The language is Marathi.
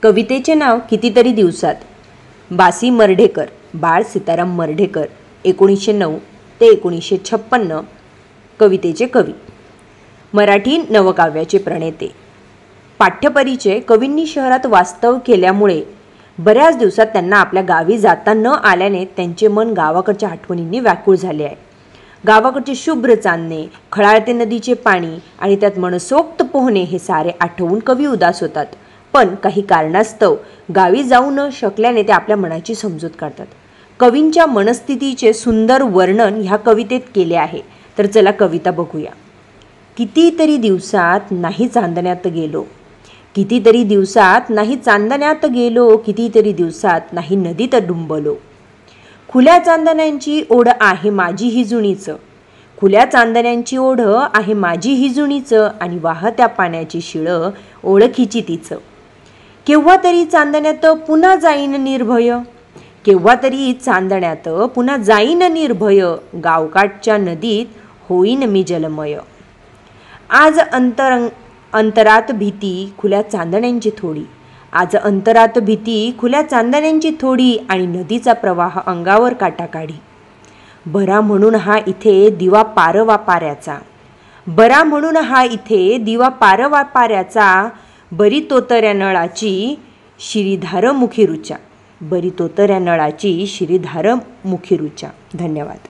कवितेचे नाव कितीतरी दिवसात. बासी मर्ढेकर, बाळ सीताराम मर्ढेकर, 1909 ते 1956 कवितेचे कवी. मराठी नवकाव्याचे प्रणेते. पाठ्यपरिचय. कवींनी शहरात वास्तव केल्यामुळे बऱ्याच दिवसात त्यांना आपल्या गावी जाता न आल्याने त्यांचे मन गावाकडच्या आठवणींनी व्याकुळ झाले आहे. गावाकडचे शुभ्र चांदणे, खळाळते नदीचे पाणी आणि त्यात मनसोक्त पोहणे हे सारे आठवून कवी उदास होतात. पण काही कारणास्तव गावी जाऊ न शकल्याने ते आपल्या मनाची समजूत काढतात. कवींच्या मनस्थितीचे सुंदर वर्णन ह्या कवितेत केले आहे. तर चला कविता बघूया. कितीतरी दिवसात नाही चांदण्यात गेलो, कितीतरी दिवसात नाही चांदण्यात गेलो, कितीतरी दिवसात नाही नदीत डुंबलो. खुल्या चांदण्यांची ओढ आहे माझी ही जुनीच, खुल्या चांदण्यांची ओढ आहे माझी ही जुनीच, आणि वाहत्या पाण्याची शिळ ओळखीची तीच. केव्हा तरी चांदण्यात पुन्हा जाईन निर्भय, केव्हा तरी चांदण्यात पुन्हा जाईन निर्भय, गावकाठच्या नदीत होईन मी जलमय. आज अंतरात भीती खुल्या चांदण्यांची थोडी, आज अंतरात भीती खुल्या चांदण्यांची थोडी, आणि नदीचा प्रवाह अंगावर काटा काढी. बरा म्हणून हा इथे दिवा पारवा पाऱ्याचा, बरा म्हणून हा इथे दिवा पारवा पाऱ्याचा, बरी तोतऱ्या नळाची शिरीधार मुखी रुचा, बरी तोतऱ्या नळाची शिरीधार मुखी रुचा. धन्यवाद.